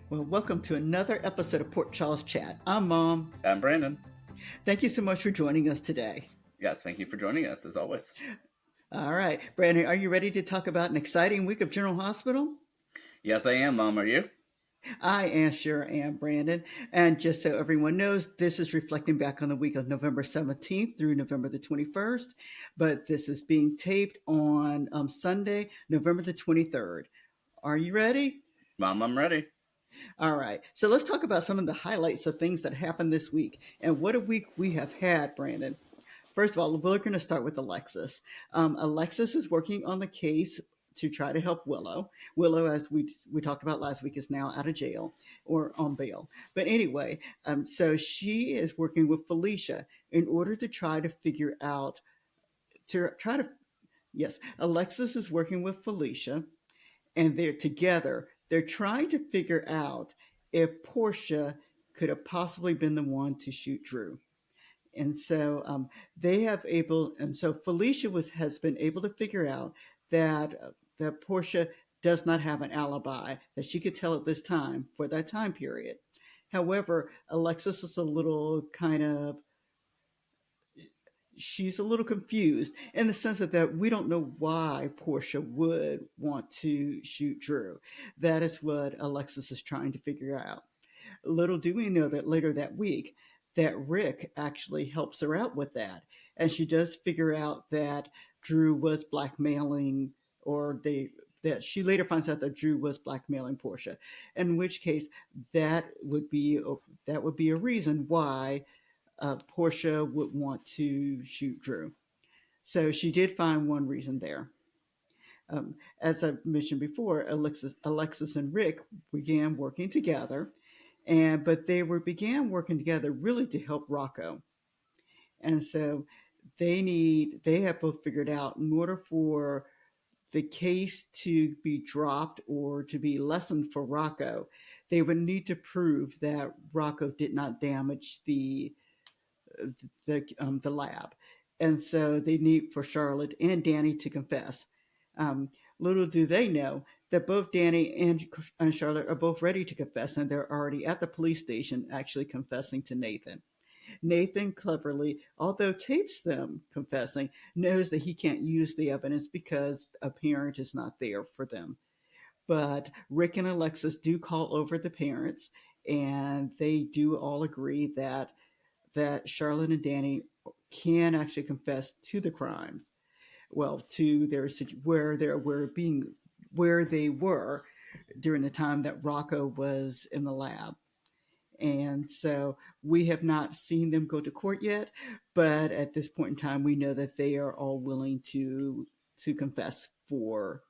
Well, welcome to another episode of Port Charles Chat. I'm Mom. I'm Brandon. Thank you so much for joining us today. Yes, thank you for joining us as always. All right, Brandon, are you ready to talk about an exciting week of General Hospital? Yes, I am, Mom. Are you? I am sure am, Brandon. And just so everyone knows, this is reflecting back on the week of November 17th through November the 21st, but this is being taped on Sunday, November the 23rd. Are you ready? Mom, I'm ready. All right. So let's talk about some of the highlights of things that happened this week. And what a week we have had, Brandon. First of all, we're going to start with Alexis. Alexis is working on the case to try to help Willow. Willow, as we talked about last week, is now out of jail or on bail. But anyway, so she is working with Felicia in order to try to figure out to try to yes, Alexis is working with Felicia, and they're together. They're trying to figure out if Portia could have possibly been the one to shoot Drew. And so they have able, and so Felicia has been able to figure out that Portia does not have an alibi that she could tell at this time for that time period. However, Alexis is a little kind of she's a little confused in the sense that we don't know why Portia would want to shoot Drew. That is what Alexis is trying to figure out. Little do we know that later that week, that Rick actually helps her out with that. And she does figure out that Drew was blackmailing, or that she later finds out that Drew was blackmailing Portia. In which case, that would be that would be a reason why Portia would want to shoot Drew. So she did find one reason there. As I mentioned before, Alexis and Rick began working together, and but began working together really to help Rocco. And so they have both figured out in order for the case to be dropped or to be lessened for Rocco, they would need to prove that Rocco did not damage the lab, and so they need for Charlotte and Danny to confess. Little do they know that both Danny and Charlotte are both ready to confess, and they're already at the police station actually confessing to Nathan. Nathan cleverly, although tapes them confessing, knows that he can't use the evidence because a parent is not there for them. But Rick and Alexis do call over the parents, and they do all agree that Charlotte and Danny can actually confess to the crimes. Well, to their where they were during the time that Rocco was in the lab. And so we have not seen them go to court yet, but at this point in time, we know that they are all willing to confess for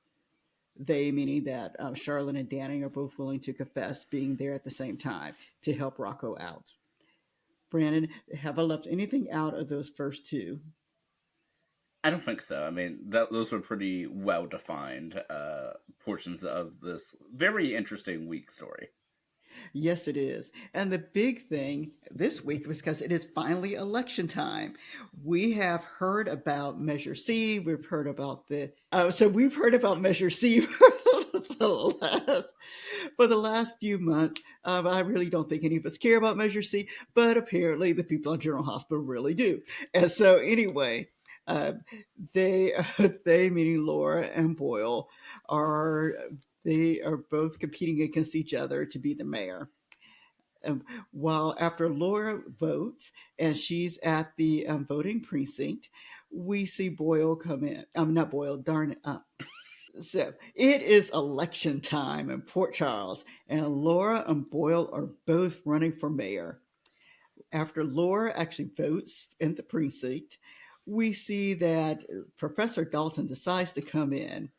they, meaning that Charlotte and Danny are both willing to confess being there at the same time to help Rocco out. Brandon, have I left anything out of those first two? I don't think so. I mean, those were pretty well defined portions of this very interesting week story. Yes, it is. And the big thing this week was because it is finally election time. We have heard about Measure C. We've heard about we've heard about Measure C for the last few months. I really don't think any of us care about Measure C, but apparently the people on General Hospital really do. And so anyway, uh, they they meaning Laura and Boyle are they are both competing against each other to be the mayor. While after Laura votes and she's at the voting precinct, we see Boyle come in. Not Boyle, darn it. So it is election time in Port Charles, and Laura and Boyle are both running for mayor. After Laura actually votes in the precinct, we see that Professor Dalton decides to come in.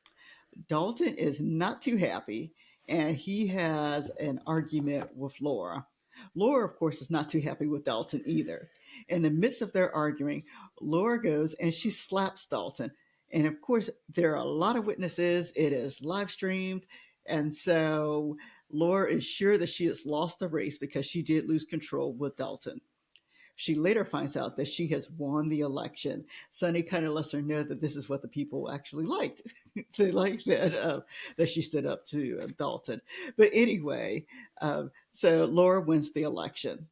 Dalton is not too happy, and he has an argument with Laura. Laura, of course, is not too happy with Dalton either. In the midst of their arguing, Laura goes and she slaps Dalton. And of course, there are a lot of witnesses. It is live streamed. And so Laura is sure that she has lost the race because she did lose control with Dalton. She later finds out that she has won the election. Sonny kind of lets her know that this is what the people actually liked. They liked that she stood up to Dalton. But anyway, so Laura wins the election.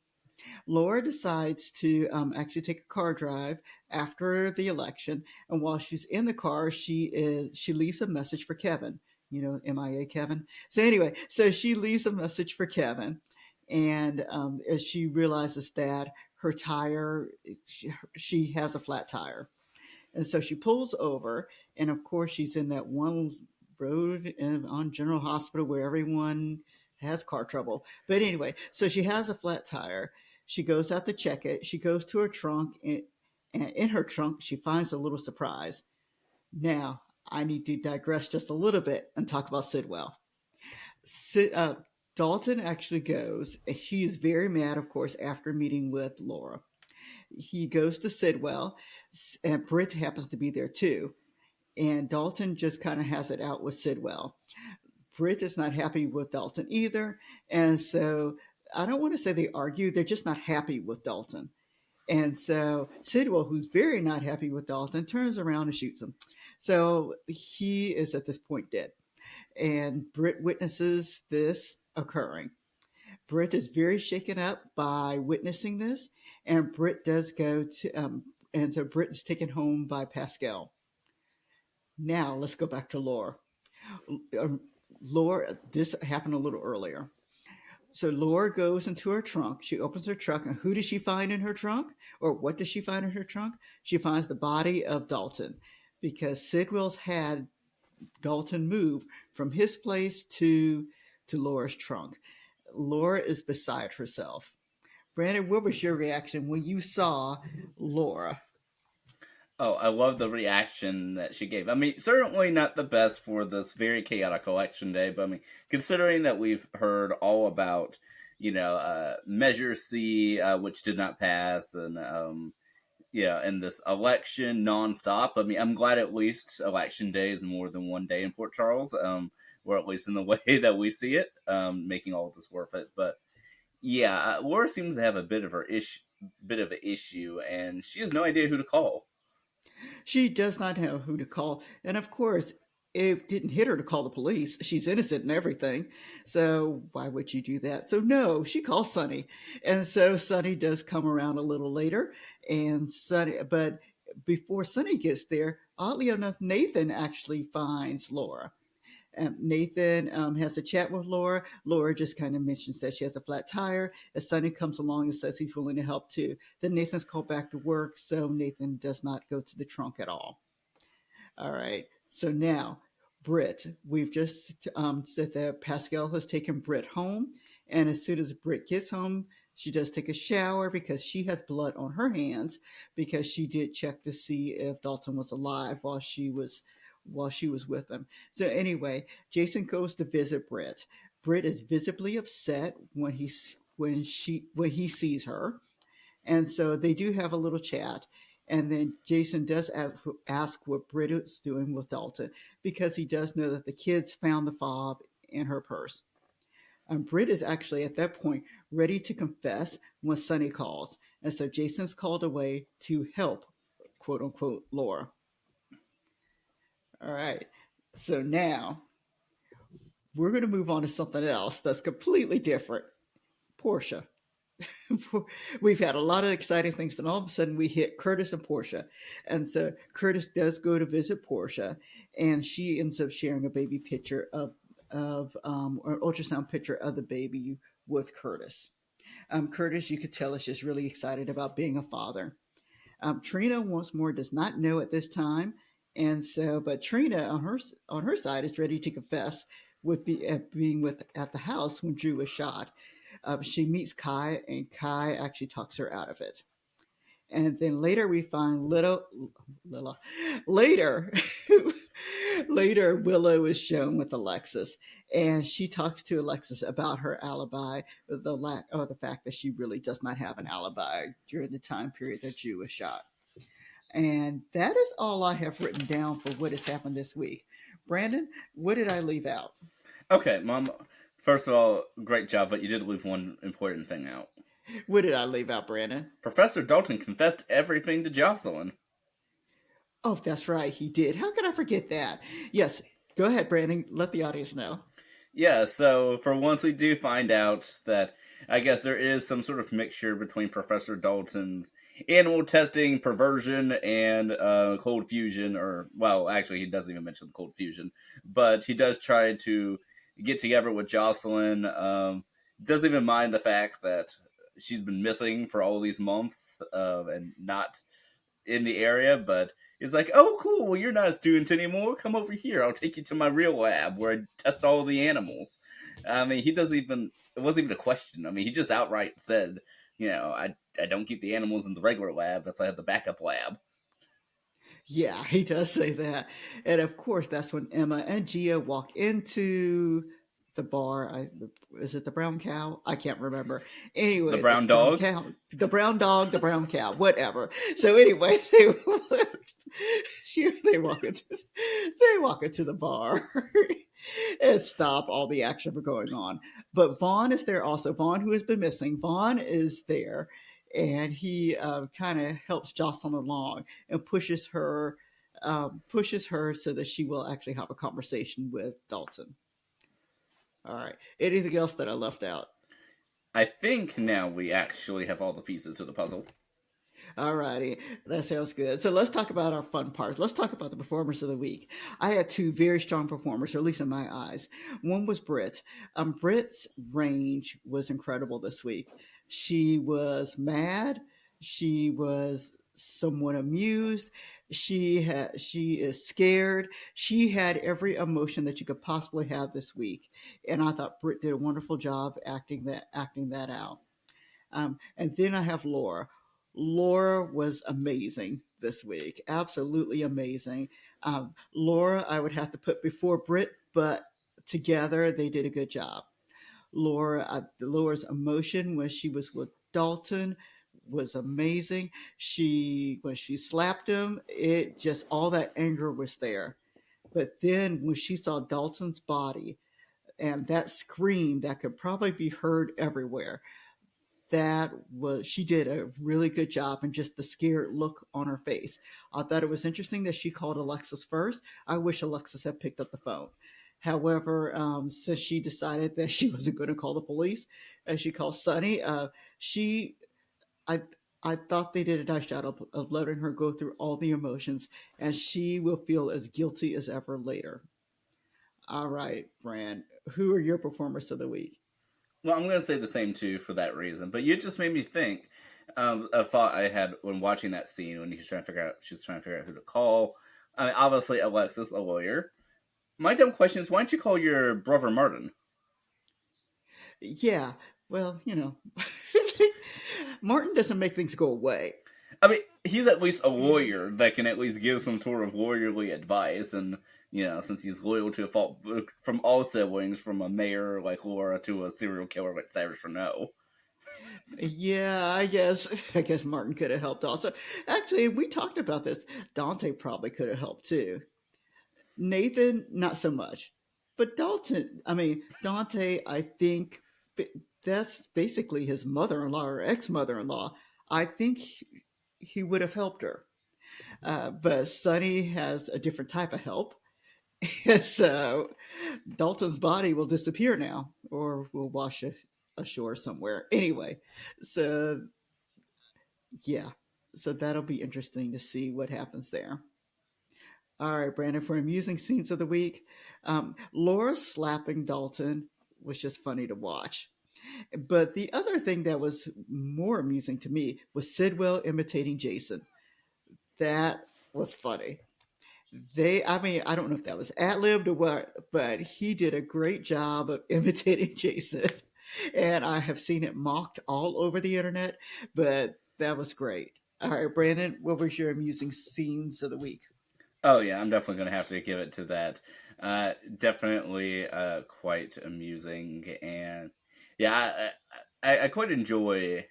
Laura decides to actually take a car drive after the election, and while she's in the car, she leaves a message for Kevin. You know, MIA Kevin. So anyway, so she leaves a message for Kevin, and as she realizes that her tire, she has a flat tire, and so she pulls over, and of course, she's in that one road on General Hospital where everyone has car trouble. But anyway, so she has a flat tire. She goes out to check it. She goes to her trunk, and in her trunk, she finds a little surprise. Now, I need to digress just a little bit and talk about Sidwell. Sid, Dalton actually goes, and he is very mad, of course, after meeting with Laura. He goes to Sidwell, and Britt happens to be there too. And Dalton just kind of has it out with Sidwell. Britt is not happy with Dalton either. And so I don't want to say they argue, they're just not happy with Dalton. And so Sidwell, who's very not happy with Dalton, turns around and shoots him. So he is at this point dead. And Britt witnesses this occurring. Britt is very shaken up by witnessing this, and Britt does go to, and so Britt is taken home by Pascal. Now let's go back to Laura. Um, Laura, this happened a little earlier. So Laura goes into her trunk. She opens her trunk, and who does she find in her trunk? Or what does she find in her trunk? She finds the body of Dalton, because Sidwell's had Dalton move from his place to Laura's trunk. Laura is beside herself. Brandon, what was your reaction when you saw Laura? Oh, I love the reaction that she gave. I mean, certainly not the best for this very chaotic election day, but I mean, considering that we've heard all about, Measure C, which did not pass, and yeah, and this election nonstop. I mean, I'm glad at least election day is more than one day in Port Charles, or at least in the way that we see it, making all of this worth it. But yeah, Laura seems to have a bit of an issue, and she has no idea who to call. She does not know who to call. And of course, it didn't hit her to call the police. She's innocent and everything. So why would you do that? So no, she calls Sonny. And so Sonny does come around a little later. And Sonny, but before Sonny gets there, oddly enough, Nathan actually finds Laura. Nathan has a chat with Laura. Laura just kind of mentions that she has a flat tire. As Sonny comes along and says he's willing to help too. Then Nathan's called back to work, so Nathan does not go to the trunk at all. All right. So now, Britt, we've just said that Pascal has taken Britt home. And as soon as Britt gets home, she does take a shower because she has blood on her hands because she did check to see if Dalton was alive while she was with him. So anyway, Jason goes to visit Britt. Britt is visibly upset when he sees her, and so they do have a little chat. And then Jason does ask what Britt is doing with Dalton because he does know that the kids found the fob in her purse. Britt is actually at that point ready to confess when Sonny calls. And so Jason's called away to help, quote unquote, Laura. All right. So now we're going to move on to something else that's completely different. Portia. We've had a lot of exciting things, then all of a sudden we hit Curtis and Portia. And so Curtis does go to visit Portia, and she ends up sharing a baby picture or an ultrasound picture of the baby with Curtis. Curtis, you could tell, is just really excited about being a father. Trina, once more, does not know at this time, and so, but Trina on her side is ready to confess with being with at the house when Drew was shot. She meets Kai, and Kai actually talks her out of it. And then later we find little later later Willow is shown with Alexis, and she talks to Alexis about her alibi, the fact that she really does not have an alibi during the time period that Drew was shot. And that is all I have written down for what has happened this week. Brandon, what did I leave out? Okay, Mom. First of all, great job, but you did leave one important thing out. What did I leave out, Brandon? Professor Dalton confessed everything to Jocelyn. Oh, that's right, he did. How could I forget that? Yes, go ahead, Brandon. Let the audience know. Yeah, so for once we do find out that I guess there is some sort of mixture between Professor Dalton's animal testing perversion and cold fusion, or, well, actually, he doesn't even mention cold fusion, but he does try to get together with Jocelyn. Doesn't even mind the fact that she's been missing for all these months and not in the area, but he's like, "Oh, cool. Well, you're not a student anymore. Come over here. I'll take you to my real lab where I test all the animals." I mean, he doesn't even. It wasn't even a question. I mean, he just outright said, I don't keep the animals in the regular lab. That's why I have the backup lab." Yeah, he does say that. And of course, that's when Emma and Gia walk into the bar. Is it the brown cow? I can't remember. The Anyway, the brown brown dog. cow, the brown dog, the brown cow, whatever. So anyway, they walk into the bar and stop all the action from going on. But Vaughn is there also. Vaughn, who has been missing, Vaughn is there, and he kind of helps Jocelyn along and pushes her so that she will actually have a conversation with Dalton. All right. Anything else that I left out? I think now we actually have all the pieces to the puzzle. All righty, that sounds good. So let's talk about our fun parts. Let's talk about the performers of the week. I had two very strong performers, or at least in my eyes. One was Britt. Britt's range was incredible this week. She was mad. She was somewhat amused. She is scared. She had every emotion that you could possibly have this week, and I thought Britt did a wonderful job acting that out. And then I have Laura. Laura was amazing this week, absolutely amazing. Laura, I would have to put before Britt, but together they did a good job. Laura's emotion when she was with Dalton was amazing. When she slapped him, it just all that anger was there. But then when she saw Dalton's body and that scream that could probably be heard everywhere, she did a really good job, and just the scared look on her face. I thought it was interesting that she called Alexis first. I wish Alexis had picked up the phone. However, since she decided that she wasn't going to call the police, and she called Sunny, she I I thought they did a nice job of letting her go through all the emotions, and she will feel as guilty as ever later. All right, Fran, who are your performers of the week? Well, I'm going to say the same too for that reason. But you just made me think. A thought I had when watching that scene when she was trying to figure out who to call. I mean, obviously Alexis, a lawyer. My dumb question is, why don't you call your brother Martin? Yeah, well, Martin doesn't make things go away. I mean, he's at least a lawyer that can at least give some sort of lawyerly advice, and since he's loyal to a fault from all siblings, from a mayor like Laura to a serial killer like Sarah Chanel. Yeah, I guess Martin could have helped also. Actually, we talked about this. Dante probably could have helped too. Nathan, not so much. But Dante, I think that's basically his mother-in-law or ex-mother-in-law. I think he would have helped her. But Sonny has a different type of help. So Dalton's body will disappear now, or will wash ashore somewhere. Anyway, so yeah, so that'll be interesting to see what happens there. All right, Brandon, for amusing scenes of the week, Laura slapping Dalton was just funny to watch. But the other thing that was more amusing to me was Sidwell imitating Jason. That was funny. I don't know if that was ad libbed or what, but he did a great job of imitating Jason. And I have seen it mocked all over the internet, but that was great. All right, Brandon, what was your amusing scenes of the week? Oh yeah, I'm definitely gonna have to give it to that. Definitely quite amusing, and yeah, I quite enjoy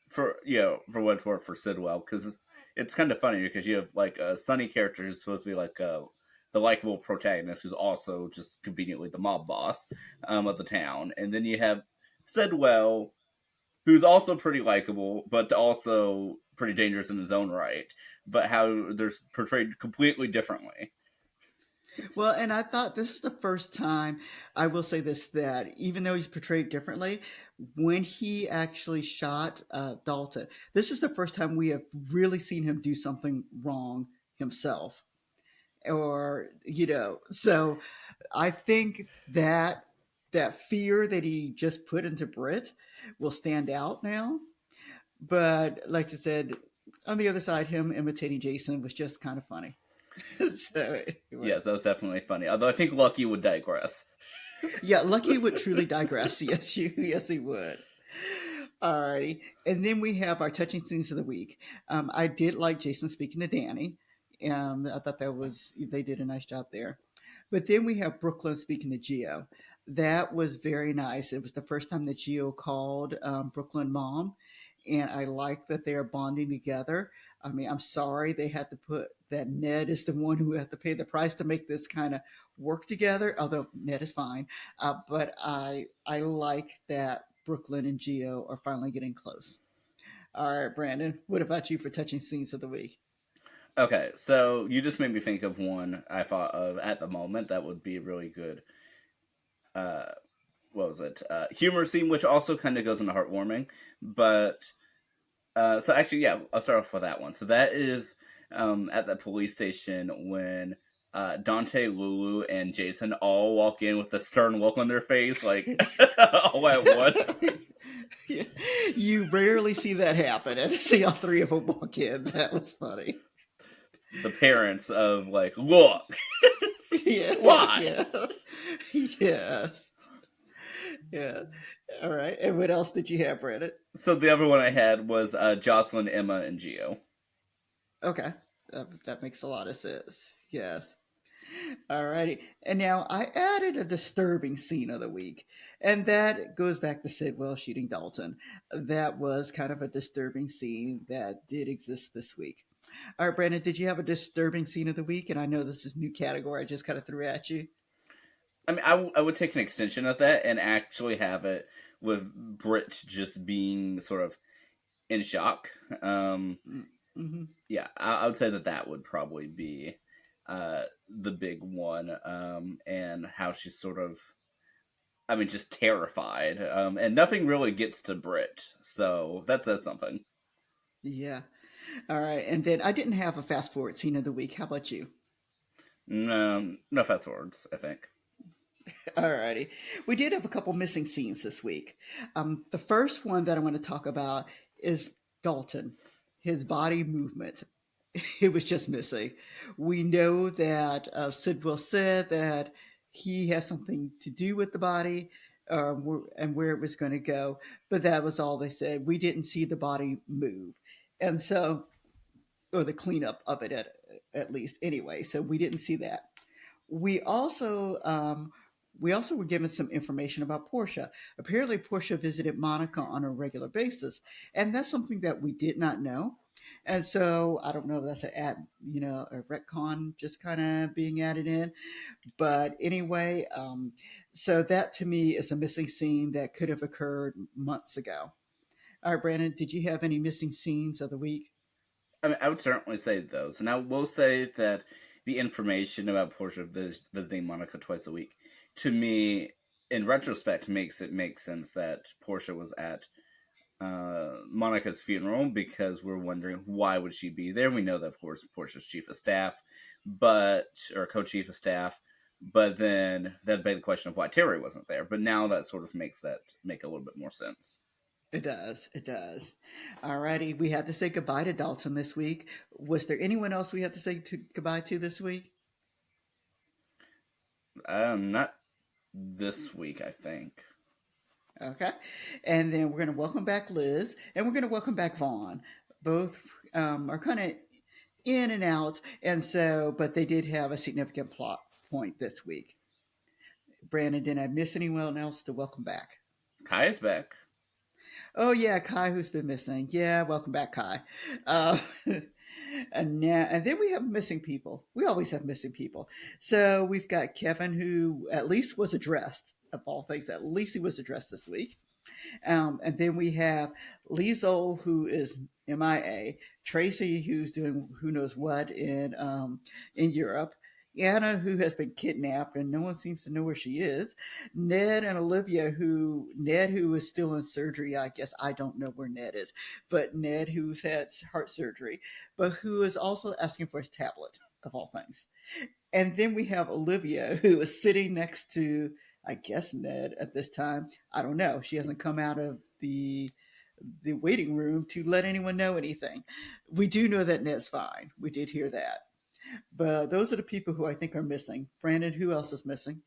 for what it's worth for Sidwell, because it's kind of funny because you have like a Sunny character who's supposed to be like the likable protagonist who's also just conveniently the mob boss of the town, and then you have Sidwell who's also pretty likable, but also pretty dangerous in his own right. But how they're portrayed completely differently. Well, and I thought this is the first time, I will say this, that even though he's portrayed differently, when he actually shot Dalton, this is the first time we have really seen him do something wrong himself. Or, so I think that fear that he just put into Brit will stand out now. But like I said, on the other side, him imitating Jason was just kind of funny. So anyway. Yes, that was definitely funny. Although I think Lucky would digress. Yeah, Lucky would truly digress. Yes, he would. Alrighty, and then we have our touching scenes of the week. I did like Jason speaking to Danny. I thought they did a nice job there. But then we have Brooklyn speaking to Geo. That was very nice. It was the first time that Geo called Brooklyn mom, and I like that they are bonding together. I mean, I'm sorry they had to put that Ned is the one who had to pay the price to make this kind of work together. Although Ned is fine, but I like that Brooklyn and Geo are finally getting close. All right, Brandon, what about you for touching scenes of the week? Okay, so you just made me think of one I thought of at the moment that would be really good. Uh, what was it? Humor scene, which also kind of goes into heartwarming. But so actually, yeah, I'll start off with that one. So that is at the police station when Dante, Lulu, and Jason all walk in with a stern look on their face, like all at once. You rarely see that happen, and to see all three of them walk in, that was funny. The parents of like, look, Yeah, why? yeah, yes, yeah. All right, and what else did you have, Brandon? So the other one I had was Jocelyn, Emma, and Geo. Okay, that makes a lot of sense. Yes. Alrighty. And now I added a disturbing scene of the week, and that goes back to Sidwell shooting Dalton. That was kind of a disturbing scene that did exist this week. All right, Brandon, did you have a disturbing scene of the week? And I know this is a new category I just kind of threw at you. I mean, I would take an extension of that and actually have it with Brit just being sort of in shock. Mm-hmm. Yeah, I would say that that would probably be the big one, and how she's sort of, I mean, just terrified, and nothing really gets to Brit, so that says something. Yeah. All right. And then I didn't have a fast forward scene of the week. How about you? No, no fast forwards, I think. Alrighty. We did have a couple missing scenes this week. The first one that I want to talk about is Dalton, his body movement. It was just missing. We know that Sidwell said that he has something to do with the body and where it was going to go, but that was all they said. We didn't see the body move. And so, or the cleanup of it at least anyway. So we didn't see that. We also we also were given some information about Portia. Apparently, Portia visited Monica on a regular basis, and that's something that we did not know. And so I don't know if that's a retcon just kind of being added in. But anyway, so that to me is a missing scene that could have occurred months ago. All right, Brandon, did you have any missing scenes of the week? I mean, I would certainly say those, and I will say that the information about Portia visiting Monica twice a week, to me, in retrospect, makes it make sense that Portia was at Monica's funeral because we're wondering why would she be there. We know that, of course, Portia's chief of staff, but or co-chief of staff, but then that begs the question of why Terry wasn't there. But now that sort of makes that make a little bit more sense. It does. It does. Alrighty, we had to say goodbye to Dalton this week. Was there anyone else we had to say goodbye to this week? Not this week, I think. Okay. And then we're going to welcome back Liz and we're going to welcome back Vaughn. Both are kind of in and out. And so, but they did have a significant plot point this week. Brandon, did I miss anyone else to welcome back? Kai is back. Oh, yeah, Kai, who's been missing. Yeah, welcome back, Kai. Uh, and then we have missing people. We always have missing people. So we've got Kevin, who at least was addressed, of all things, at least he was addressed this week. And then we have Liesel, who is MIA, Tracy, who's doing who knows what in Europe, Anna, who has been kidnapped and no one seems to know where she is, Ned and Olivia, who is still in surgery. I guess I don't know where Ned is, but Ned, who's had heart surgery, but who is also asking for his tablet of all things. And then we have Olivia, who is sitting next to, I guess, Ned at this time. I don't know. She hasn't come out of the waiting room to let anyone know anything. We do know that Ned's fine. We did hear that. But those are the people who I think are missing. Brandon, who else is missing?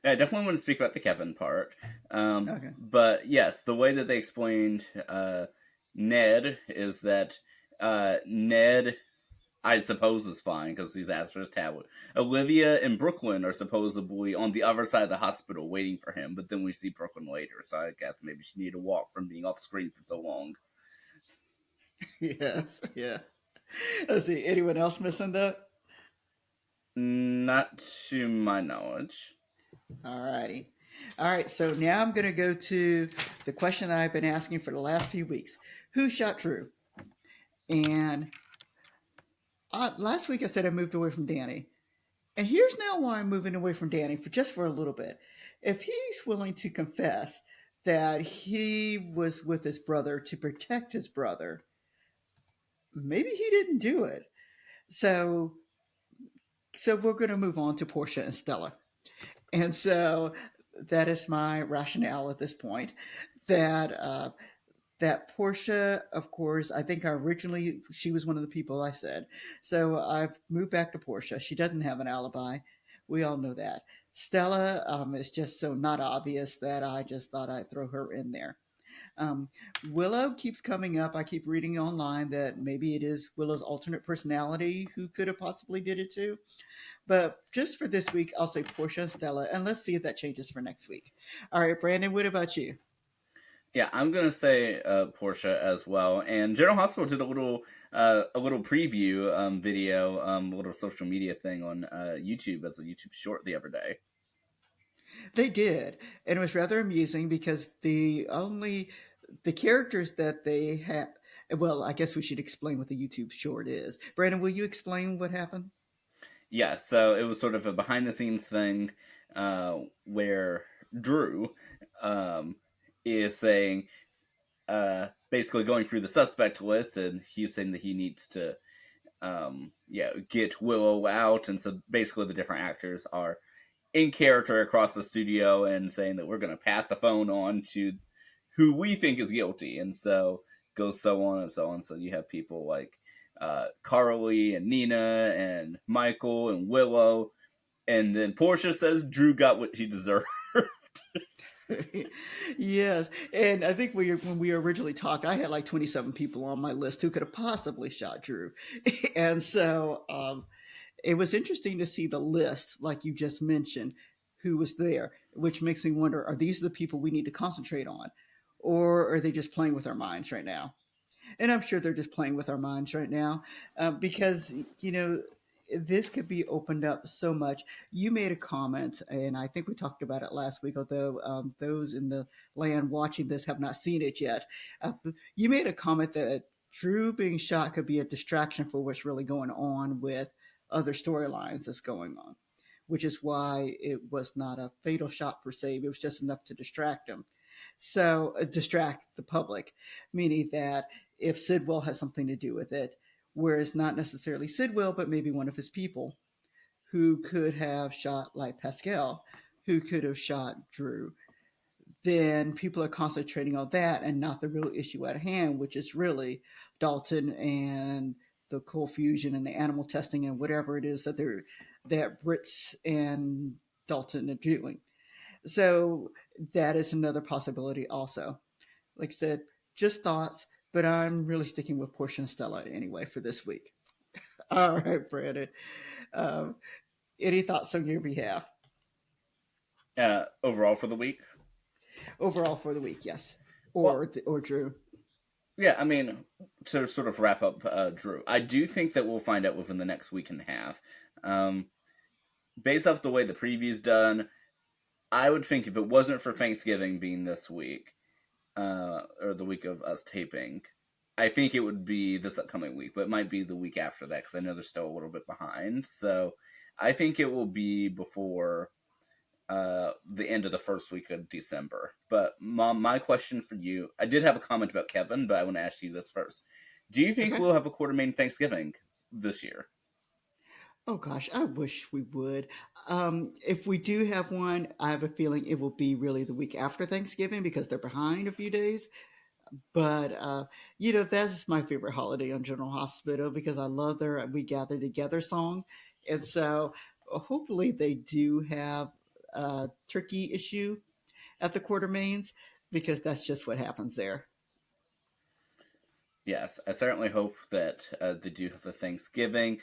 I definitely want to speak about the Kevin part. Okay. But yes, the way that they explained Ned is that Ned, I suppose, is fine because he's asked for his tablet. Olivia and Brooklyn are supposedly on the other side of the hospital waiting for him, but then we see Brooklyn later, so I guess maybe she needed to walk from being off screen for so long. Yes. Yeah. Let's see. Anyone else missing that? Not to my knowledge. All righty. All right. So now I'm going to go to the question that I've been asking for the last few weeks. Who shot Drew? And last week I said I moved away from Danny. And here's now why I'm moving away from Danny for just for a little bit. If he's willing to confess that he was with his brother to protect his brother, maybe he didn't do it. So so we're going to move on to Portia and Stella. And so that is my rationale at this point that that Portia, of course, I think originally she was one of the people I said. So I've moved back to Portia. She doesn't have an alibi. We all know that. Stella is just so not obvious that I just thought I'd throw her in there. Um, Willow keeps coming up. I keep reading online that maybe it is Willow's alternate personality who could have possibly did it too. But just for this week, I'll say Portia and Stella, and let's see if that changes for next week. All right, Brandon, what about you? Yeah, I'm gonna say Portia as well. And General Hospital did a little preview video, a little social media thing on YouTube as a YouTube short the other day. They did, and it was rather amusing because the characters that they had. Well, I guess we should explain what the YouTube short is. Brandon, will you explain what happened? Yeah, so it was sort of a behind the scenes thing where Drew um, is saying, basically going through the suspect list, and he's saying that he needs to, get Willow out. And so basically, the different actors are in character across the studio and saying that we're going to pass the phone on to who we think is guilty. And so goes so on and so on. So you have people like Carly and Nina and Michael and Willow. And then Portia says Drew got what he deserved. Yes, and I think when we originally talked, I had like 27 people on my list who could have possibly shot Drew, and so it was interesting to see the list, like you just mentioned, who was there, which makes me wonder: are these the people we need to concentrate on, or are they just playing with our minds right now? And I'm sure they're just playing with our minds right now because this could be opened up so much. You made a comment, and I think we talked about it last week, although those in the land watching this have not seen it yet. You made a comment that Drew being shot could be a distraction for what's really going on with other storylines that's going on, which is why it was not a fatal shot per se. It was just enough to distract him. So, distract the public, meaning that if Sidwell has something to do with it, whereas not necessarily Sidwell, but maybe one of his people who could have shot, like Pascal, who could have shot Drew, then people are concentrating on that and not the real issue at hand, which is really Dalton and the cold fusion and the animal testing and whatever it is that Brits and Dalton are doing. So that is another possibility also. Like I said, just thoughts, but I'm really sticking with Portia and Stella anyway for this week. All right, Brandon. Um, any thoughts on your behalf Overall for the week. overall for the week? Yes, Well, or Drew. yeah, I mean, to sort of wrap up Drew, I do think that we'll find out within the next week and a half. Um, Based off the way the preview's done, I would think if it wasn't for Thanksgiving being this week, or the week of us taping. I think it would be this upcoming week, but it might be the week after that because I know they're still a little bit behind. So I think it will be before the end of the first week of December. But Mom, my question for you, I did have a comment about Kevin, but I want to ask you this first. Do you think Okay. we'll have a Quartermain Thanksgiving this year? Oh gosh, I wish we would. If we do have one, I have a feeling it will be really the week after Thanksgiving because they're behind a few days. But that's my favorite holiday on General Hospital because I love their "We Gather Together" song, and so hopefully they do have a turkey issue at the Quartermains because that's just what happens there. Yes, I certainly hope that they do have the Thanksgiving.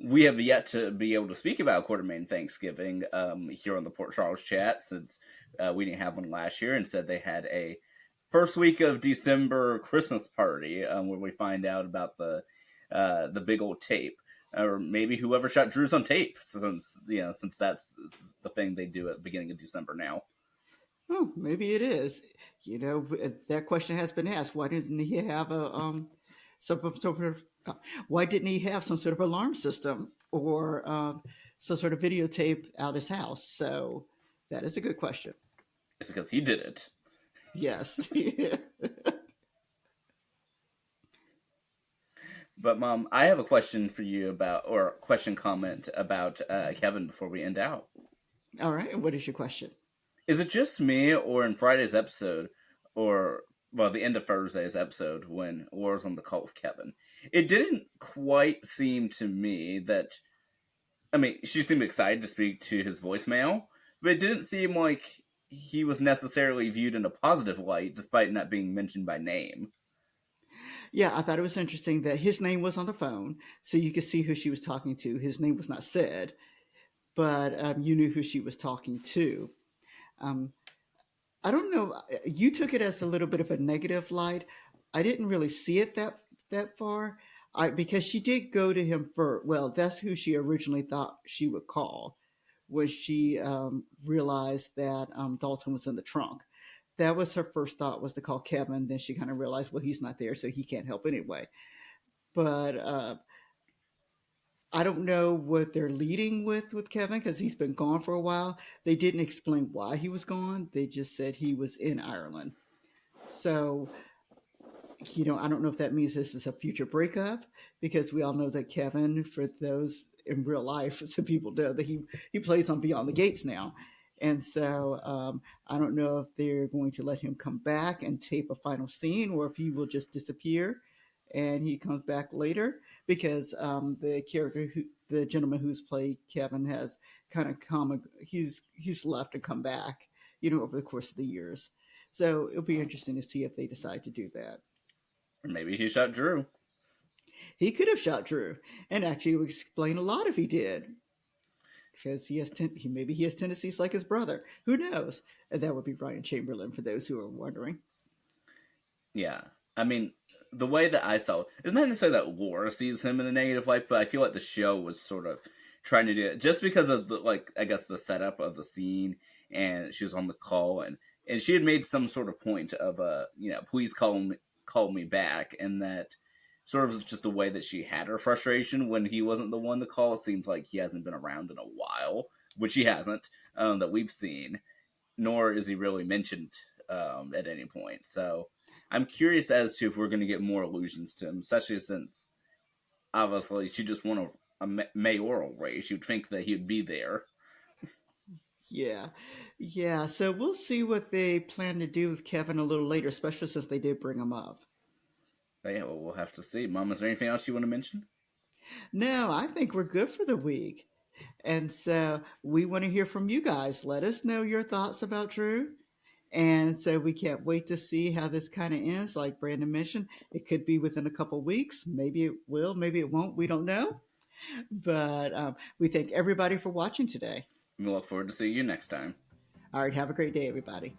We have yet to be able to speak about Quartermain Thanksgiving here on the Port Charles chat since we didn't have one last year. Instead, they had a first week of December Christmas party where we find out about the big old tape, or maybe whoever shot Drew's on tape, since that's the thing they do at the beginning of December now. Oh, maybe it is. That question has been asked. Why didn't he have a some sort of why didn't he have some sort of alarm system or some sort of videotape out his house? So that is a good question. It's because he did it. Yes. But Mom, I have a question for you about, or a question comment about Kevin before we end out. All right. And what is your question? Is it just me, or in Friday's episode, or well, the end of Thursday's episode when Laura's on the call with Kevin, it didn't quite seem to me that. I mean, she seemed excited to speak to his voicemail, but it didn't seem like he was necessarily viewed in a positive light, despite not being mentioned by name. Yeah, I thought it was interesting that his name was on the phone, so you could see who she was talking to. His name was not said, but you knew who she was talking to. Um, I don't know. You took it as a little bit of a negative light. I didn't really see it that far. Because she did go to him for well, that's who she originally thought she would call when she realized that Dalton was in the trunk. That was her first thought was to call Kevin. Then she kind of realized, well, he's not there, so he can't help anyway. But I don't know what they're leading with Kevin because he's been gone for a while. They didn't explain why he was gone. They just said he was in Ireland. So I don't know if that means this is a future breakup because we all know that Kevin, for those in real life, some people know that he plays on Beyond the Gates now, and so I don't know if they're going to let him come back and tape a final scene or if he will just disappear and he comes back later because the gentleman who's played Kevin, has kind of he's left and come back, over the course of the years. So it'll be interesting to see if they decide to do that. Or maybe he shot Drew. He could have shot Drew, and actually it would explain a lot if he did, because maybe he has tendencies like his brother. Who knows? And that would be Ryan Chamberlain for those who are wondering. Yeah. I mean, the way that I saw it, it's not necessarily that Laura sees him in a negative light, but I feel like the show was sort of trying to do it just because of the, like, I guess the setup of the scene, and she was on the call, and she had made some sort of point of please call me back, and that sort of just the way that she had her frustration when he wasn't the one to call. It seems like he hasn't been around in a while, which he hasn't, that we've seen, nor is he really mentioned at any point. So I'm curious as to if we're going to get more allusions to him, especially since obviously she just won a mayoral race. You'd think that he'd be there. Yeah, yeah. So we'll see what they plan to do with Kevin a little later, especially since they did bring him up. But yeah, well, we'll have to see. Mom, is there anything else you want to mention? No, I think we're good for the week. And so we want to hear from you guys. Let us know your thoughts about Drew. And so we can't wait to see how this kind of ends. Like Brandon mentioned, it could be within a couple weeks. Maybe it will, maybe it won't. We don't know. But we thank everybody for watching today. We look forward to seeing you next time. All right, have a great day, everybody.